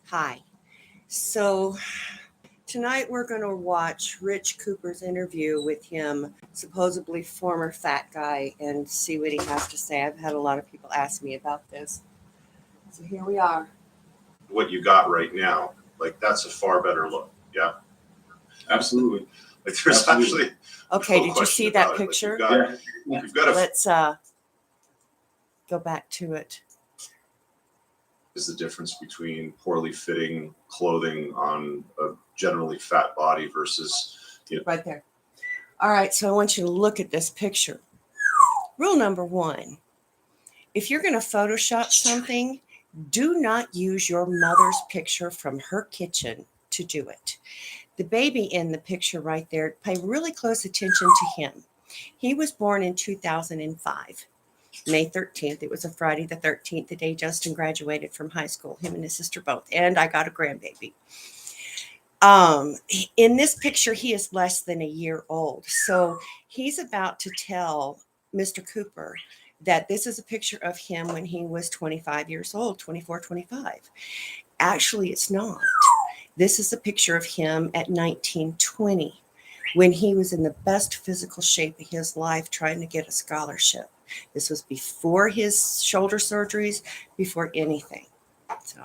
Hi. So tonight we're going to watch Rich Cooper's interview with him, supposedly former fat guy, and see what he has to say. I've had a lot of people ask me about this. So here we are. What you got right now, like that's a far better look. Yeah, Absolutely. like there's actually Okay, no did you see question that about it. Like, picture? you've got a Let's go back to it. is the difference between poorly fitting clothing on a generally fat body versus Right there. All right, so I want you to look at this picture. Rule number one, if you're going to Photoshop something, do not use your mother's picture from her kitchen to do it. The baby in the picture right there, pay really close attention to him. He was born in 2005, May 13th. It was a Friday the 13th, the day Justin graduated from high school, him and his sister both, and I got a grandbaby. In this picture, he is less than a year old. So he's about to tell Mr. Cooper that this is a picture of him when he was 25 years old, 24, 25. Actually, it's not. This is a picture of him at 19, 20, when he was in the best physical shape of his life trying to get a scholarship. This was before his shoulder surgeries, before anything. So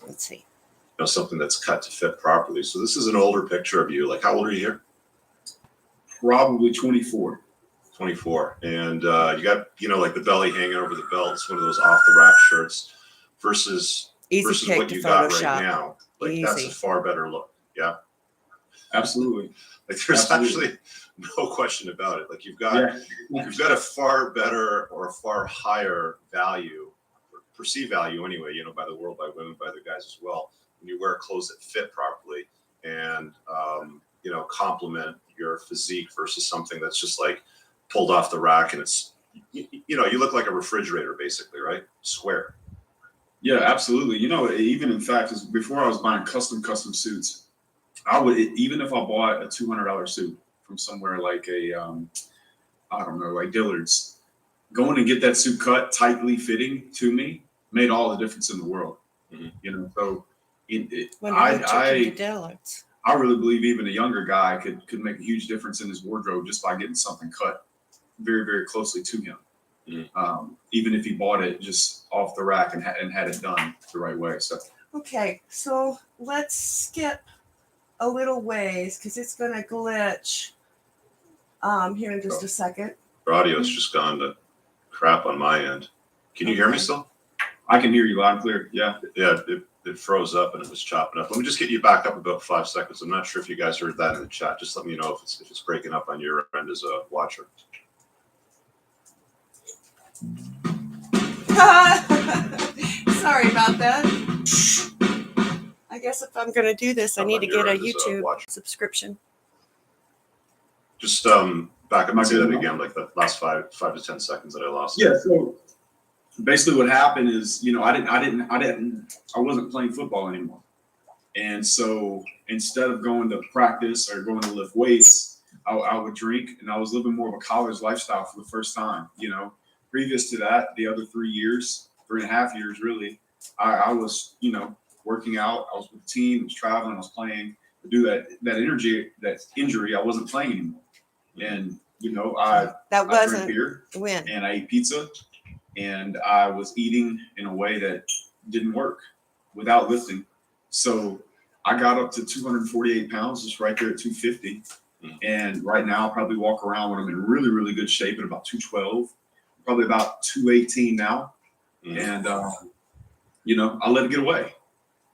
let's see. something that's cut to fit properly. So this is an older picture of you. Like how old are you here? Probably 24. 24, and you got like the belly hanging over the belt. It's one of those off the rack shirts versus what you got right now. Like that's a far better look. Yeah, Absolutely. like there's actually no question about it. Like you've got a far better or a far higher value, perceived value anyway, by the world, by women, by the guys as well, when you wear clothes that fit properly and complement your physique versus something that's just like pulled off the rack and it's you look like a refrigerator basically, right? Square. Yeah, absolutely. Even in fact, before I was buying custom suits, I would, even if I bought a $200 suit from somewhere like I don't know, like Dillard's, going to get that suit cut tightly fitting to me made all the difference in the world. Mm-hmm. So I really believe even a younger guy could make a huge difference in his wardrobe just by getting something cut very, very closely to him. Mm-hmm. Even if he bought it just off the rack and had it done the right way. So okay, so let's skip a little ways because it's going to glitch here in just a second. Your audio's just gone to crap on my end. Can you hear me still? I can hear you loud and clear. Yeah. It froze up and it was chopping up. Let me just get you back up about 5 seconds. I'm not sure if you guys heard that in the chat. Just let me know if it's breaking up on your end as a watcher. Sorry about that. I guess if I'm going to do this, I need to get a YouTube subscription. Just back up and say that again, like the last 5 to 10 seconds that I lost. Yeah. So basically, what happened is, I wasn't playing football anymore, and so instead of going to practice or going to lift weights, I would drink, and I was living more of a college lifestyle for the first time. Previous to that, the other 3 years, 3.5 years, really, I was, working out. I was with the team, I was traveling, I was playing. To do that injury, I wasn't playing anymore. And, I drank beer and I ate pizza and I was eating in a way that didn't work without lifting. So I got up to 248 pounds, just right there at 250. And right now, I'll probably walk around when I'm in really, really good shape at about 212. Probably about 218 now. And, I let it get away.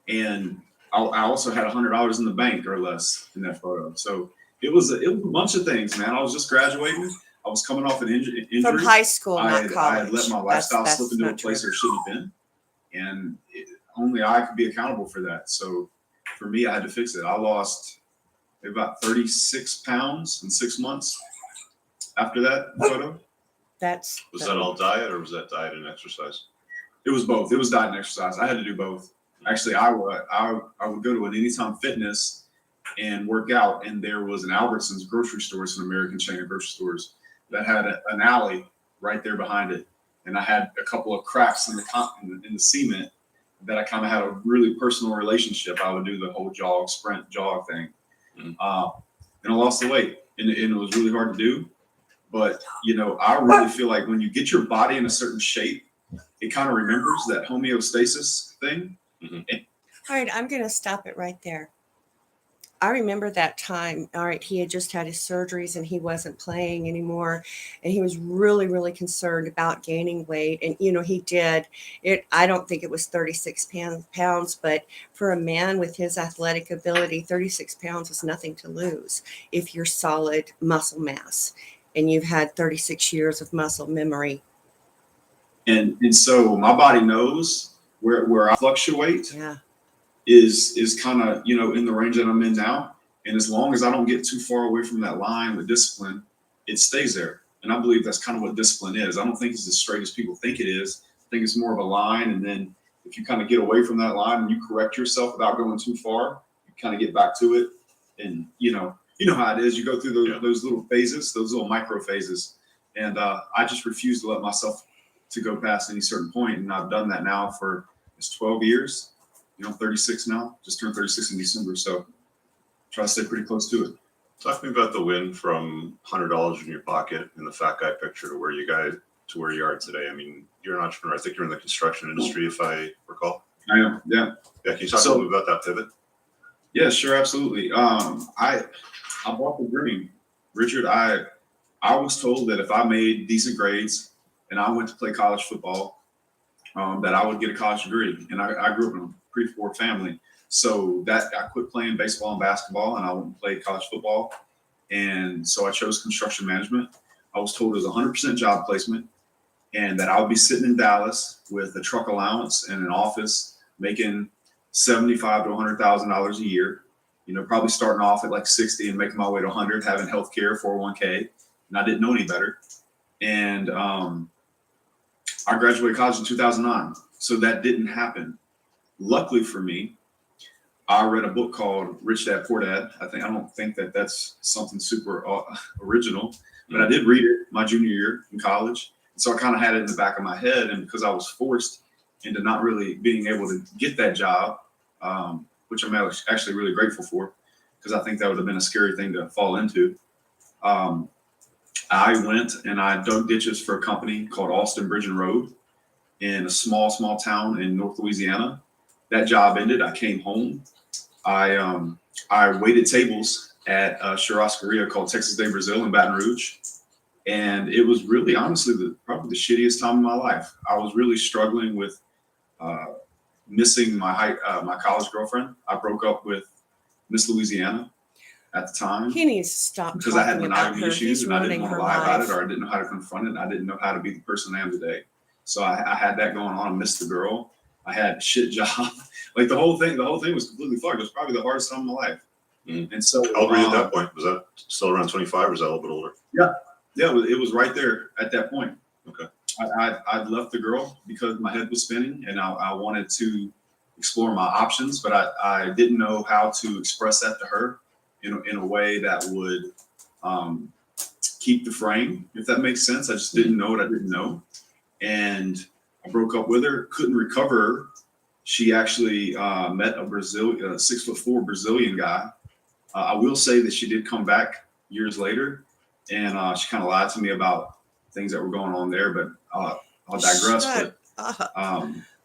And I also had $100 in the bank or less in that photo. So it was a bunch of things, man. I was just graduating. I was coming off an injury. From high school, not college. I had let my lifestyle slip into a place where it shouldn't have been. And only I could be accountable for that. So for me, I had to fix it. I lost about 36 pounds in 6 months after that photo. Was that all diet or was that diet and exercise? It was both. It was diet and exercise. I had to do both. Actually, I would go to an Anytime Fitness and work out, and there was an Albertsons grocery store. It's an American chain of grocery stores that had an alley right there behind it, and I had a couple of cracks in the cement that I kind of had a really personal relationship. I would do the whole sprint jog thing. And I lost the weight, and it was really hard to do. But, you know, I really feel like when you get your body in a certain shape, it kind of remembers that homeostasis thing. All right, I'm going to stop it right there. I remember that time. All right, he had just had his surgeries and he wasn't playing anymore. And he was really, really concerned about gaining weight. And, you know, he did it. I don't think it was 36 pounds, but for a man with his athletic ability, 36 pounds is nothing to lose if you're solid muscle mass and you've had 36 years of muscle memory. And so my body knows where I fluctuate. Yeah. Is kind of, you know, in the range that I'm in now. And as long as I don't get too far away from that line with discipline, it stays there. And I believe that's kind of what discipline is. I don't think it's as straight as people think it is. I think it's more of a line. And then if you kind of get away from that line and you correct yourself without going too far, you kind of get back to it. And, you know how it is. You go through those little phases, those little micro phases. And I just refuse to let myself to go past any certain point. And I've done that now for 12 years. You know, I'm 36 now, just turned 36 in December. So try to stay pretty close to it. Talk to me about the win from $100 in your pocket in the fat guy picture to where you are today. I mean, you're an entrepreneur. I think you're in the construction industry, if I recall. I am. Yeah. Yeah. Can you talk a little bit about that pivot? Yeah, sure. Absolutely. I bought the dream, Richard. I was told that if I made decent grades and I went to play college football, that I would get a college degree. And I grew up in a pretty poor family. So that I quit playing baseball and basketball and I went and played college football. And so I chose construction management. I was told it was 100% job placement and that I would be sitting in Dallas with a truck allowance and an office making $75,000 to $100,000 a year, you know, probably starting off at like 60 and making my way to 100, having healthcare, 401k. And I didn't know any better. And I graduated college in 2009. So that didn't happen. Luckily for me, I read a book called Rich Dad Poor Dad. I don't think that that's something super original, but I did read it my junior year in college. So I kind of had it in the back of my head. And because I was forced into not really being able to get that job, which I'm actually really grateful for, because I think that would have been a scary thing to fall into. I went and I dug ditches for a company called Austin Bridge and Road in a small town in North Louisiana. That job ended. I came home. I waited tables at a churrascaria called Texas de Brazil in Baton Rouge. And it was really, honestly, probably the shittiest time of my life. I was really struggling with missing my college girlfriend. I broke up with Miss Louisiana at the time. He needs to stop because I had monogamy issues He's and I didn't want to lie about it, or I didn't know how to confront it. And I didn't know how to be the person I am today. So I had that going on. I missed the girl. I had a shit job. Like the whole thing was completely fucked. It was probably the hardest time of my life. Mm-hmm. And so, how old were you at that point? Was that still around 25 or was that a little bit older? Yeah, it was right there at that point. Okay. I'd left the girl because my head was spinning and I wanted to explore my options, but I didn't know how to express that to her in a way that would keep the frame, if that makes sense. I just didn't know what I didn't know. And I broke up with her, couldn't recover her. She actually met a 6'4" Brazilian guy. I will say that she did come back years later, and she kind of lied to me about things that were going on there, but I'll digress.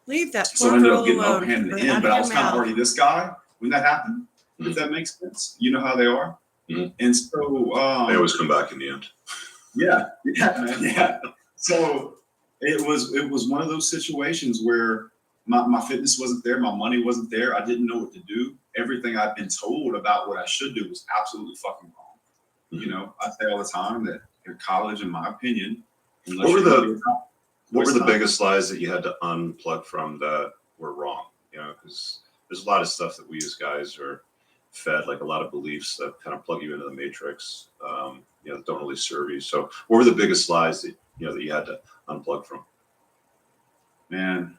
Leave that. So I ended up getting overhanded in the end, but I was kind of already this guy when that happened, if that makes sense. You know how they are. Mm-hmm. And so they always come back in the end. Yeah, man, yeah. So it was one of those situations where my fitness wasn't there, my money wasn't there. I didn't know what to do. Everything I've been told about what I should do was absolutely fucking wrong. Mm-hmm. You know, I say all the time that in college, in my opinion, what were the biggest lies that you had to unplug from that were wrong? You know, because there's a lot of stuff that we as guys are fed, like a lot of beliefs that kind of plug you into the matrix, you know, that don't really serve you. So what were the biggest lies that you had to unplug from? Man,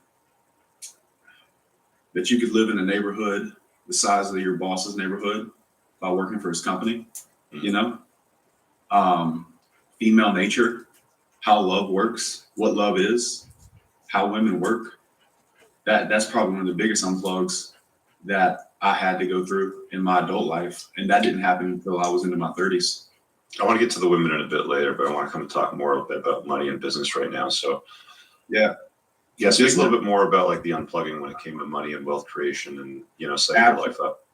that you could live in a neighborhood the size of your boss's neighborhood by working for his company, mm-hmm. You know, female nature, how love works, what love is, how women work. that's probably one of the biggest unplugs that I had to go through in my adult life. And that didn't happen until I was into my 30s. I want to get to the women in a bit later, but I want to come and talk more a bit about money and business right now. So Yeah. yeah, so just a little bit more about like the unplugging when it came to money and wealth creation and, you know, setting your life up.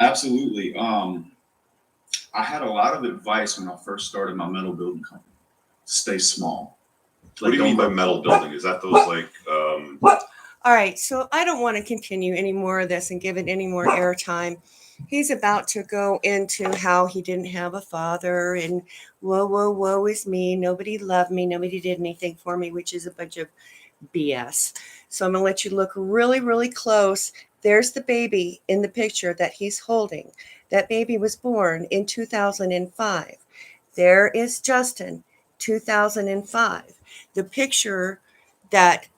Absolutely. I had a lot of advice when I first started my metal building company. Stay small. What do you mean by metal building? Is that those like All right, so I don't want to continue any more of this and give it any more airtime. He's about to go into how he didn't have a father and woe is me. Nobody loved me. Nobody did anything for me, which is a bunch of BS. So I'm going to let you look really, really close. There's the baby in the picture that he's holding. That baby was born in 2005. There is Justin, 2005. The picture that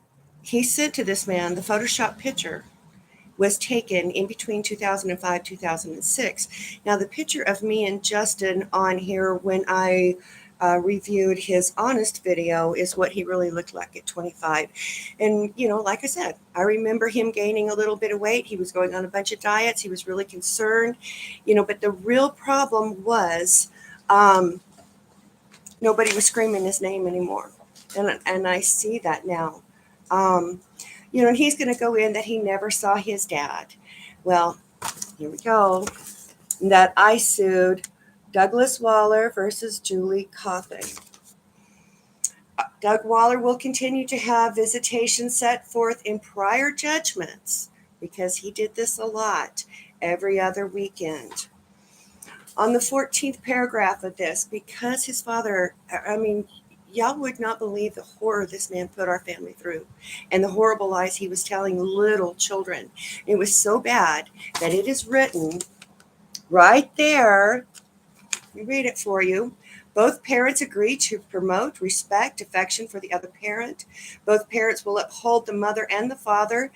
he sent to this man, the Photoshop picture, was taken in between 2005 2006. Now the picture of me and Justin on here when I reviewed his honest video is what he really looked like at 25. And you know, like I said, I remember him gaining a little bit of weight. He was going on a bunch of diets. He was really concerned, you know, but the real problem was nobody was screaming his name anymore. And I see that now. You know, and he's going to go in that he never saw his dad. Well, here we go. That I sued Douglas Waller versus Julie Coffin. Doug Waller will continue to have visitation set forth in prior judgments because he did this a lot every other weekend. On the 14th paragraph of this, because his father, I mean, y'all would not believe the horror this man put our family through and the horrible lies he was telling little children. It was so bad that it is written right there. Let me read it for you. Both parents agree to promote respect, affection for the other parent. Both parents will uphold the mother and the father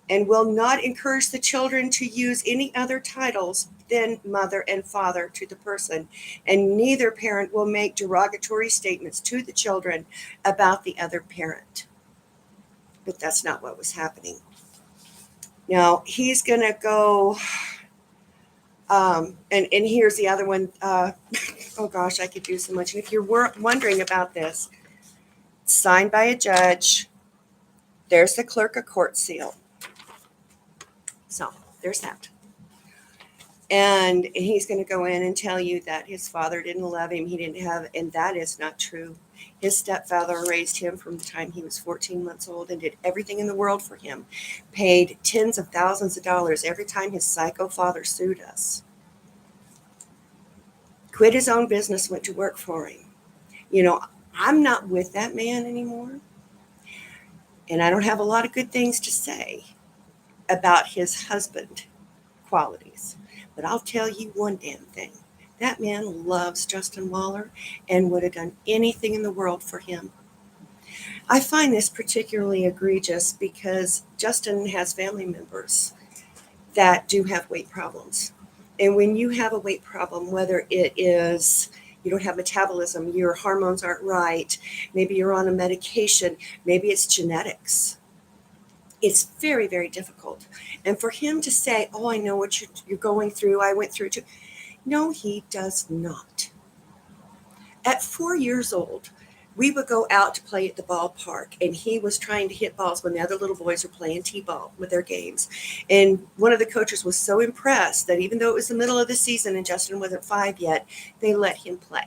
and will not encourage the children to use any other titles than mother and father to the person. And neither parent will make derogatory statements to the children about the other parent. But that's not what was happening. Now, he's going to go, and here's the other one. Oh gosh, I could do so much. And if you're wondering about this, signed by a judge, there's the clerk of court seal. So there's that. And he's going to go in and tell you that his father didn't love him. He didn't have, and that is not true. His stepfather raised him from the time he was 14 months old and did everything in the world for him. Paid tens of thousands of dollars every time his psycho father sued us. Quit his own business, went to work for him. You know, I'm not with that man anymore. And I don't have a lot of good things to say about his husband qualities. But I'll tell you one damn thing. That man loves Justin Waller and would have done anything in the world for him. I find this particularly egregious because Justin has family members that do have weight problems. And when you have a weight problem, whether it is you don't have metabolism, your hormones aren't right, maybe you're on a medication, maybe it's genetics. It's very, very difficult. And for him to say, oh, I know what you're going through, I went through it too. No, he does not. At 4 years old, we would go out to play at the ballpark, and he was trying to hit balls when the other little boys were playing t-ball with their games. And one of the coaches was so impressed that even though it was the middle of the season and Justin wasn't 5 yet, they let him play.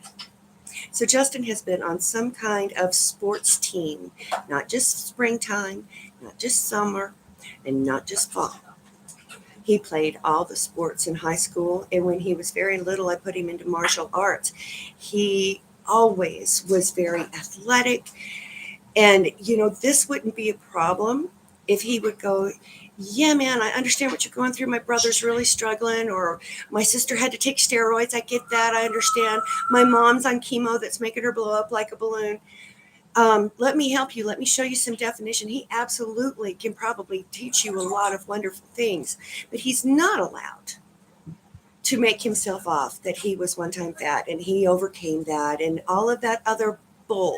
So Justin has been on some kind of sports team, not just springtime, not just summer, and not just fall. He played all the sports in high school, and when he was very little, I put him into martial arts. He always was very athletic, and, you know, this wouldn't be a problem if he would go, yeah, man, I understand what you're going through. My brother's really struggling, or my sister had to take steroids. I get that. I understand. My mom's on chemo that's making her blow up like a balloon. Let me help you. Let me show you some definition. He absolutely can probably teach you a lot of wonderful things, but he's not allowed to make himself off that he was one time fat and he overcame that and all of that other bull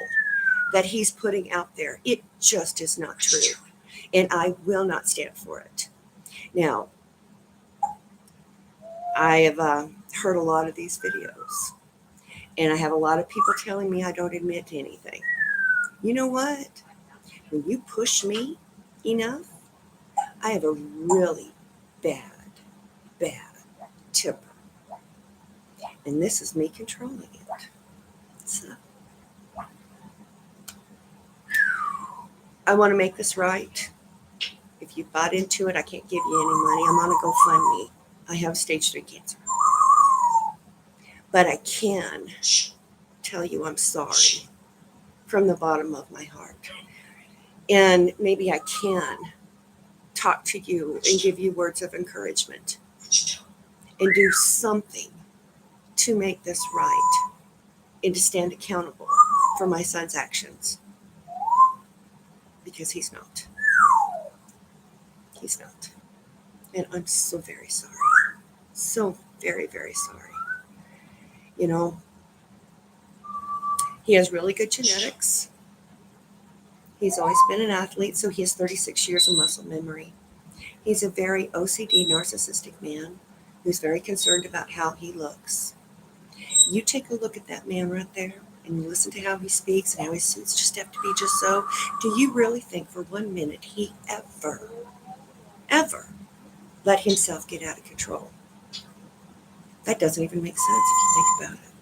that he's putting out there. It just is not true. And I will not stand for it. Now, I have heard a lot of these videos, and I have a lot of people telling me I don't admit to anything. You know what? When you push me enough, I have a really bad temper. And this is me controlling it. So I want to make this right. If you bought into it, I can't give you any money. I'm on a GoFundMe. I have stage 3 cancer. But I can tell you I'm sorry from the bottom of my heart. And maybe I can talk to you and give you words of encouragement and do something to make this right and to stand accountable for my son's actions. Because he's not. He's not. And I'm so very sorry. So very, very sorry. You know, he has really good genetics. He's always been an athlete, so he has 36 years of muscle memory. He's a very OCD, narcissistic man who's very concerned about how he looks. You take a look at that man right there and you listen to how he speaks and how his suits just have to be just so. Do you really think for 1 minute he ever let himself get out of control? That doesn't even make sense if you think about it.